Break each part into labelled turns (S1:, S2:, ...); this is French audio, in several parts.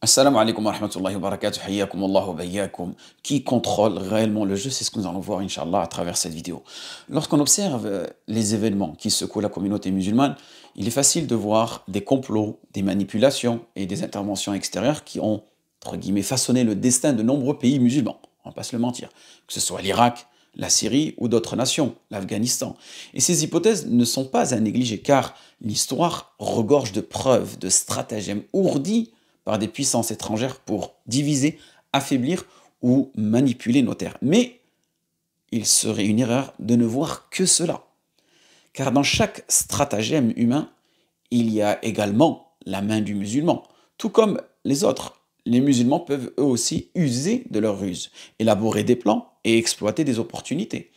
S1: Assalamu alaikum wa rahmatullahi wa barakatuh, hayyakum Allah wa bayyakum. Qui contrôle réellement le jeu? C'est ce que nous allons voir, Inch'Allah, à travers cette vidéo. Lorsqu'on observe les événements qui secouent la communauté musulmane, il est facile de voir des complots, des manipulations et des interventions extérieures qui ont, entre guillemets, façonné le destin de nombreux pays musulmans. On ne va pas se le mentir. Que ce soit l'Irak, la Syrie ou d'autres nations, l'Afghanistan. Et ces hypothèses ne sont pas à négliger car l'histoire regorge de preuves, de stratagèmes ourdis par des puissances étrangères pour diviser, affaiblir ou manipuler nos terres. Mais il serait une erreur de ne voir que cela. Car dans chaque stratagème humain, il y a également la main du musulman. Tout comme les autres, les musulmans peuvent eux aussi user de leur ruse, élaborer des plans et exploiter des opportunités.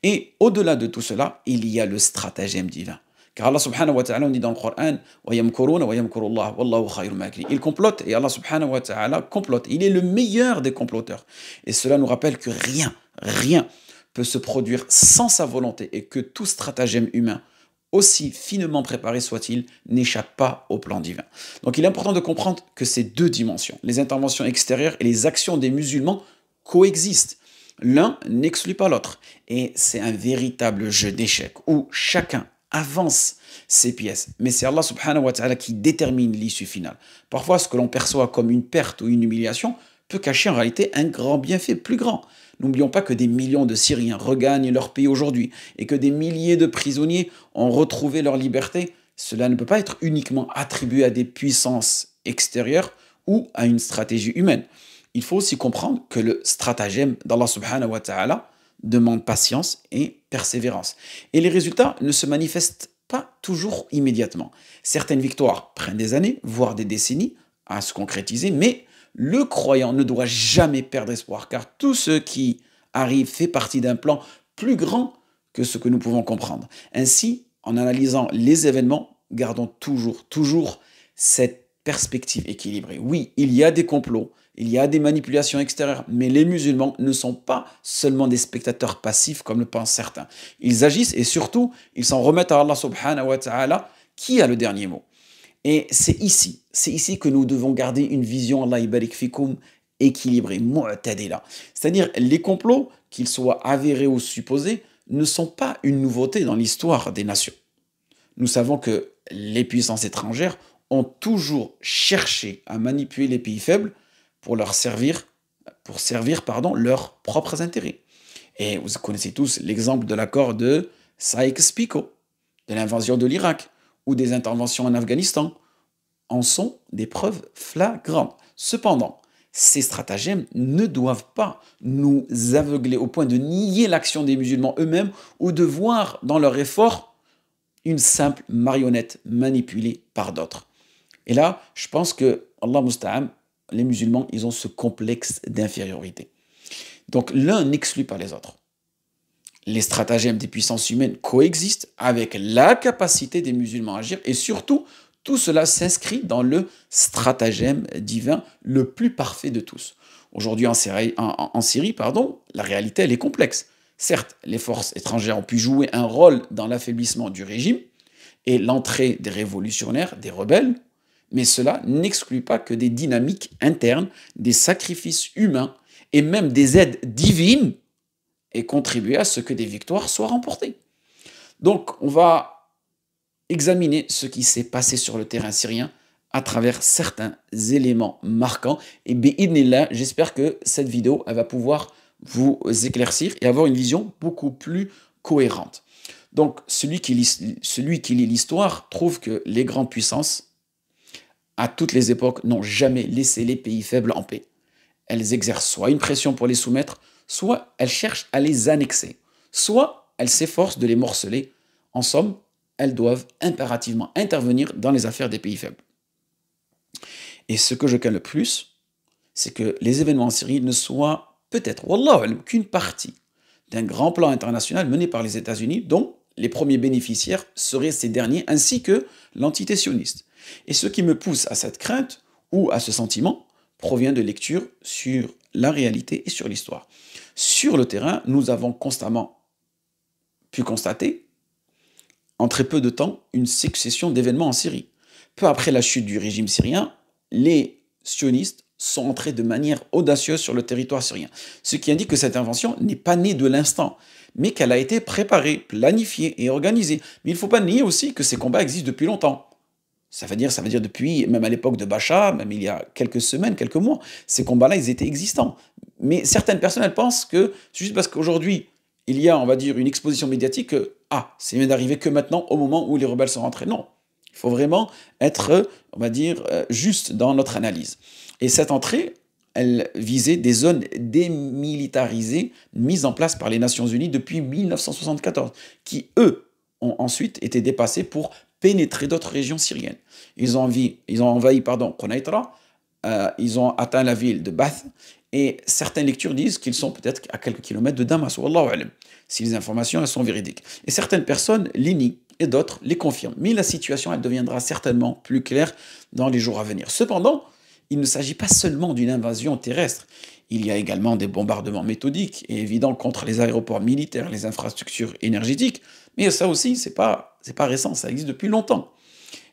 S1: Et au-delà de tout cela, il y a le stratagème divin. Car Allah subhanahu wa ta'ala, on dit dans le Coran, وَيَمْكُرُونَ وَيَمْكُرُ اللَّهُ وَاللَّهُ خَيْرُ الْمَاكِرِينَ. Il complote et Allah subhanahu wa ta'ala complote. Il est le meilleur des comploteurs. Et cela nous rappelle que rien peut se produire sans sa volonté et que tout stratagème humain, aussi finement préparé soit-il, n'échappe pas au plan divin. Donc il est important de comprendre que ces deux dimensions, les interventions extérieures et les actions des musulmans, coexistent. L'un n'exclut pas l'autre. Et c'est un véritable jeu d'échecs où chacun avance ses pièces. Mais c'est Allah subhanahu wa ta'ala qui détermine l'issue finale. Parfois, ce que l'on perçoit comme une perte ou une humiliation peut cacher en réalité un grand bienfait plus grand. N'oublions pas que des millions de Syriens regagnent leur pays aujourd'hui et que des milliers de prisonniers ont retrouvé leur liberté. Cela ne peut pas être uniquement attribué à des puissances extérieures ou à une stratégie humaine. Il faut aussi comprendre que le stratagème d'Allah subhanahu wa ta'ala demande patience et persévérance. Et les résultats ne se manifestent pas toujours immédiatement. Certaines victoires prennent des années, voire des décennies à se concrétiser, mais le croyant ne doit jamais perdre espoir, car tout ce qui arrive fait partie d'un plan plus grand que ce que nous pouvons comprendre. Ainsi, en analysant les événements, gardons toujours cette perspective équilibrée. Oui, il y a des complots, il y a des manipulations extérieures, mais les musulmans ne sont pas seulement des spectateurs passifs comme le pensent certains. Ils agissent et surtout, ils s'en remettent à Allah subhanahu wa ta'ala qui a le dernier mot. Et c'est ici que nous devons garder une vision, Allah ibarik fikum, équilibrée, mu'tadila. C'est-à-dire, les complots, qu'ils soient avérés ou supposés, ne sont pas une nouveauté dans l'histoire des nations. Nous savons que les puissances étrangères ont toujours cherché à manipuler les pays faibles pour servir leurs propres intérêts. Et vous connaissez tous l'exemple de l'accord de Sykes-Picot, de l'invasion de l'Irak ou des interventions en Afghanistan, en sont des preuves flagrantes. Cependant, ces stratagèmes ne doivent pas nous aveugler au point de nier l'action des musulmans eux-mêmes ou de voir dans leur effort une simple marionnette manipulée par d'autres. Et là, je pense que, Allah musta'an, les musulmans, ils ont ce complexe d'infériorité. Donc l'un n'exclut pas les autres. Les stratagèmes des puissances humaines coexistent avec la capacité des musulmans à agir et surtout, tout cela s'inscrit dans le stratagème divin le plus parfait de tous. Aujourd'hui en Syrie, la réalité elle est complexe. Certes, les forces étrangères ont pu jouer un rôle dans l'affaiblissement du régime et l'entrée des révolutionnaires, des rebelles, mais cela n'exclut pas que des dynamiques internes, des sacrifices humains et même des aides divines aient contribué à ce que des victoires soient remportées. Donc, on va examiner ce qui s'est passé sur le terrain syrien à travers certains éléments marquants. Et bi'idnillah, j'espère que cette vidéo elle va pouvoir vous éclaircir et avoir une vision beaucoup plus cohérente. Donc, celui qui lit l'histoire trouve que les grandes puissances, à toutes les époques, n'ont jamais laissé les pays faibles en paix. Elles exercent soit une pression pour les soumettre, soit elles cherchent à les annexer, soit elles s'efforcent de les morceler. En somme, elles doivent impérativement intervenir dans les affaires des pays faibles. Et ce que je crains le plus, c'est que les événements en Syrie ne soient peut-être, wallah, qu'une partie d'un grand plan international mené par les États-Unis, dont les premiers bénéficiaires seraient ces derniers, ainsi que l'entité sioniste. Et ce qui me pousse à cette crainte ou à ce sentiment provient de lectures sur la réalité et sur l'histoire. Sur le terrain, nous avons constamment pu constater, en très peu de temps, une succession d'événements en Syrie. Peu après la chute du régime syrien, les sionistes sont entrés de manière audacieuse sur le territoire syrien. Ce qui indique que cette invention n'est pas née de l'instant, mais qu'elle a été préparée, planifiée et organisée. Mais il ne faut pas nier aussi que ces combats existent depuis longtemps. Ça veut dire depuis, même à l'époque de Bachar, même il y a quelques semaines, quelques mois, ces combats-là, ils étaient existants. Mais certaines personnes, elles pensent que c'est juste parce qu'aujourd'hui, il y a, on va dire, une exposition médiatique que, c'est mieux d'arriver que maintenant, au moment où les rebelles sont rentrés. Non, il faut vraiment être, on va dire, juste dans notre analyse. Et cette entrée, elle visait des zones démilitarisées mises en place par les Nations Unies depuis 1974, qui, eux, ont ensuite été dépassés pour pénétrer d'autres régions syriennes. Ils ont envahi Konaitra, ils ont atteint la ville de Bath, et certaines lectures disent qu'ils sont peut-être à quelques kilomètres de Damas, wallahu alam, si les informations elles sont véridiques. Et certaines personnes les nient, et d'autres les confirment. Mais la situation elle deviendra certainement plus claire dans les jours à venir. Cependant, il ne s'agit pas seulement d'une invasion terrestre. Il y a également des bombardements méthodiques et évidents contre les aéroports militaires, les infrastructures énergétiques. Mais ça aussi, c'est pas récent, ça existe depuis longtemps.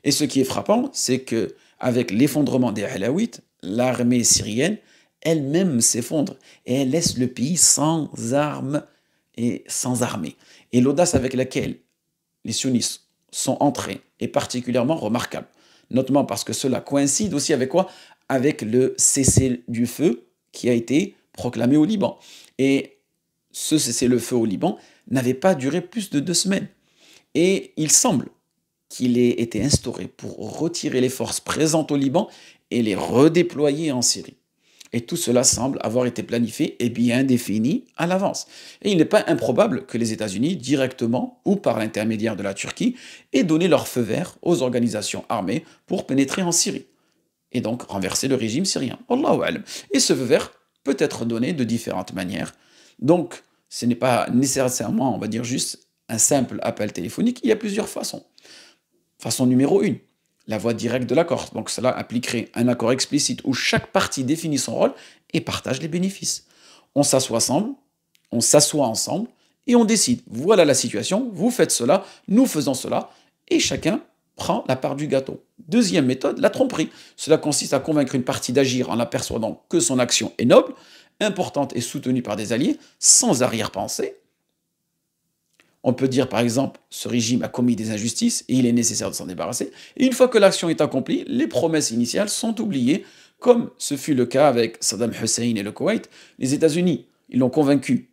S1: Et ce qui est frappant, c'est que avec l'effondrement des Alaouites, l'armée syrienne elle-même s'effondre et elle laisse le pays sans armes et sans armée. Et l'audace avec laquelle les sionistes sont entrés est particulièrement remarquable, notamment parce que cela coïncide aussi avec quoi? Avec le cessez-du-feu qui a été proclamé au Liban. Et ce cessez-le-feu au Liban n'avait pas duré plus de 2 semaines. Et il semble qu'il ait été instauré pour retirer les forces présentes au Liban et les redéployer en Syrie. Et tout cela semble avoir été planifié et bien défini à l'avance. Et il n'est pas improbable que les États-Unis, directement ou par l'intermédiaire de la Turquie, aient donné leur feu vert aux organisations armées pour pénétrer en Syrie et donc renverser le régime syrien. Allahu alam. Et ce feu vert peut être donné de différentes manières. Donc, ce n'est pas nécessairement, on va dire, juste un simple appel téléphonique. Il y a plusieurs façons. Façon numéro 1, la voie directe de l'accord. Donc, cela impliquerait un accord explicite où chaque partie définit son rôle et partage les bénéfices. On s'assoit ensemble et on décide. Voilà la situation, vous faites cela, nous faisons cela, et chacun prend la part du gâteau. Deuxième méthode, la tromperie. Cela consiste à convaincre une partie d'agir en la persuadant que son action est noble, importante et soutenue par des alliés, sans arrière-pensée. On peut dire par exemple, ce régime a commis des injustices et il est nécessaire de s'en débarrasser. Et une fois que l'action est accomplie, les promesses initiales sont oubliées, comme ce fut le cas avec Saddam Hussein et le Koweït. Les États-Unis, ils l'ont convaincu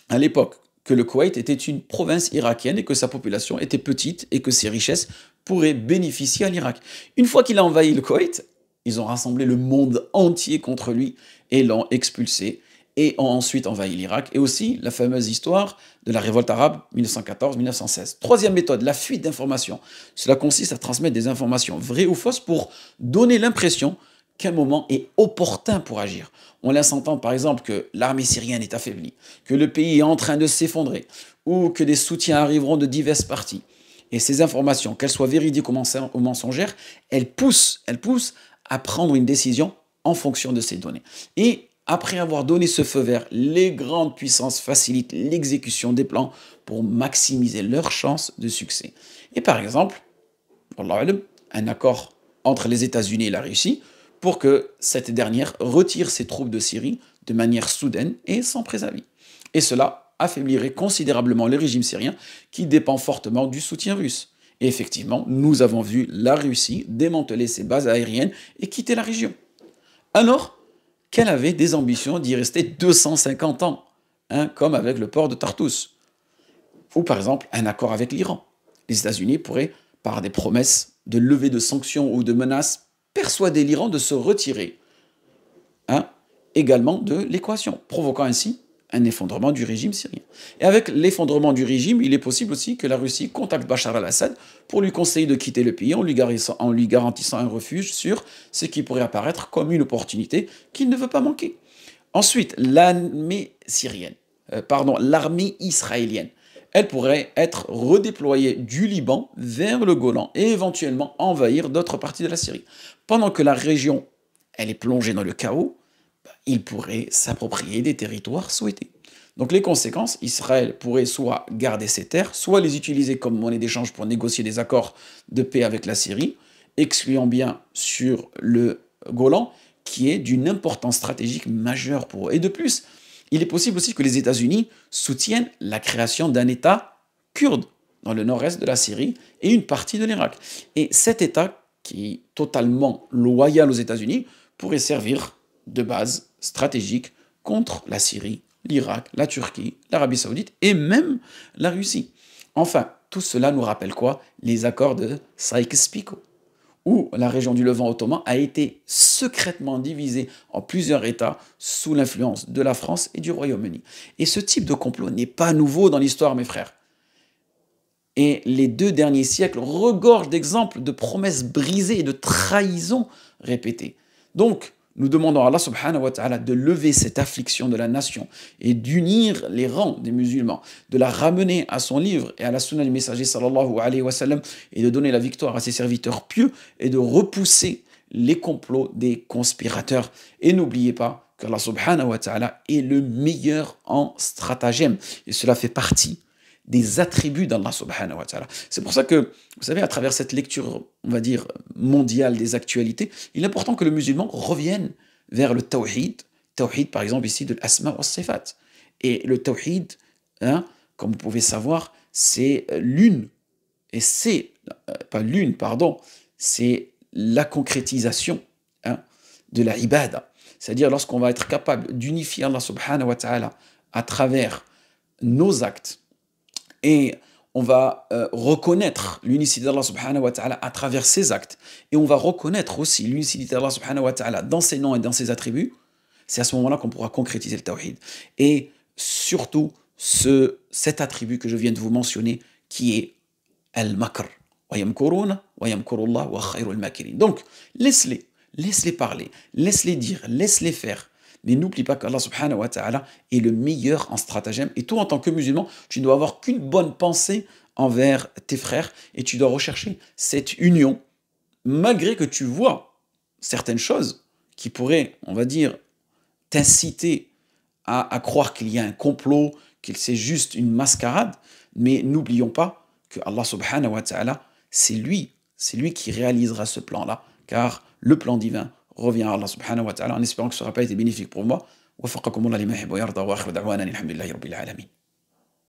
S1: à l'époque que le Koweït était une province irakienne et que sa population était petite et que ses richesses pourraient bénéficier à l'Irak. Une fois qu'il a envahi le Koweït, ils ont rassemblé le monde entier contre lui et l'ont expulsé et ont ensuite envahi l'Irak, et aussi la fameuse histoire de la révolte arabe 1914-1916. Troisième méthode, la fuite d'informations. Cela consiste à transmettre des informations vraies ou fausses pour donner l'impression qu'un moment est opportun pour agir. On laisse entendre par exemple que l'armée syrienne est affaiblie, que le pays est en train de s'effondrer, ou que des soutiens arriveront de diverses parties. Et ces informations, qu'elles soient véridiques ou mensongères, elles poussent à prendre une décision en fonction de ces données. Et après avoir donné ce feu vert, les grandes puissances facilitent l'exécution des plans pour maximiser leurs chances de succès. Et par exemple, un accord entre les États-Unis et la Russie pour que cette dernière retire ses troupes de Syrie de manière soudaine et sans préavis. Et cela affaiblirait considérablement le régime syrien qui dépend fortement du soutien russe. Et effectivement, nous avons vu la Russie démanteler ses bases aériennes et quitter la région. Alors, qu'elle avait des ambitions d'y rester 250 ans, comme avec le port de Tartous. Ou par exemple, un accord avec l'Iran. Les États-Unis pourraient, par des promesses de levée de sanctions ou de menaces, persuader l'Iran de se retirer également de l'équation, provoquant ainsi un effondrement du régime syrien. Et avec l'effondrement du régime, il est possible aussi que la Russie contacte Bachar al-Assad pour lui conseiller de quitter le pays en lui garantissant un refuge sur ce qui pourrait apparaître comme une opportunité qu'il ne veut pas manquer. Ensuite, l'armée israélienne, elle pourrait être redéployée du Liban vers le Golan et éventuellement envahir d'autres parties de la Syrie. Pendant que la région, elle est plongée dans le chaos, il pourrait s'approprier des territoires souhaités. Donc les conséquences, Israël pourrait soit garder ses terres, soit les utiliser comme monnaie d'échange pour négocier des accords de paix avec la Syrie, excluant bien sur le Golan, qui est d'une importance stratégique majeure pour eux. Et de plus, il est possible aussi que les États-Unis soutiennent la création d'un État kurde dans le nord-est de la Syrie et une partie de l'Irak. Et cet État, qui est totalement loyal aux États-Unis, pourrait servir de base stratégique contre la Syrie, l'Irak, la Turquie, l'Arabie Saoudite et même la Russie. Enfin, tout cela nous rappelle quoi? Les accords de Sykes-Picot, où la région du Levant ottoman a été secrètement divisée en plusieurs États sous l'influence de la France et du Royaume-Uni. Et ce type de complot n'est pas nouveau dans l'histoire, mes frères. Et les 2 derniers siècles regorgent d'exemples de promesses brisées et de trahisons répétées. Donc, nous demandons à Allah subhanahu wa ta'ala de lever cette affliction de la nation et d'unir les rangs des musulmans, de la ramener à son livre et à la sunna du messager sallallahu alayhi wa sallam et de donner la victoire à ses serviteurs pieux et de repousser les complots des conspirateurs. Et n'oubliez pas qu'Allah subhanahu wa ta'ala est le meilleur en stratagème et cela fait partie des attributs d'Allah subhanahu wa ta'ala. C'est pour ça que, vous savez, à travers cette lecture, on va dire, mondiale des actualités, il est important que le musulman revienne vers le tawhid. Tawhid, par exemple, ici, de l'asma wa sifat. Et le tawhid, hein, comme vous pouvez savoir, c'est l'une, et c'est, pas l'une, pardon, c'est la concrétisation hein, de la ibada. C'est-à-dire lorsqu'on va être capable d'unifier Allah subhanahu wa ta'ala à travers nos actes, et on va reconnaître l'unicité d'Allah subhanahu wa ta'ala à travers ses actes. Et on va reconnaître aussi l'unicité d'Allah subhanahu wa ta'ala dans ses noms et dans ses attributs. C'est à ce moment-là qu'on pourra concrétiser le tawhid. Et surtout, cet attribut que je viens de vous mentionner, qui est al-makr. Donc, laisse-les parler, laisse-les dire, laisse-les faire. Mais n'oublie pas qu'Allah subhanahu wa ta'ala est le meilleur en stratagème. Et toi, en tant que musulman, tu ne dois avoir qu'une bonne pensée envers tes frères et tu dois rechercher cette union, malgré que tu vois certaines choses qui pourraient, on va dire, t'inciter à croire qu'il y a un complot, que c'est juste une mascarade. Mais n'oublions pas que Allah subhanahu wa ta'ala, c'est lui qui réalisera ce plan-là, car le plan divin revient à Allah subhanahu wa ta'ala en espérant que ce n'aura pas été bénéfique pour moi. وفقكم الله لما يحب ويرضى واخر دعوانا الحمد لله رب العالمين.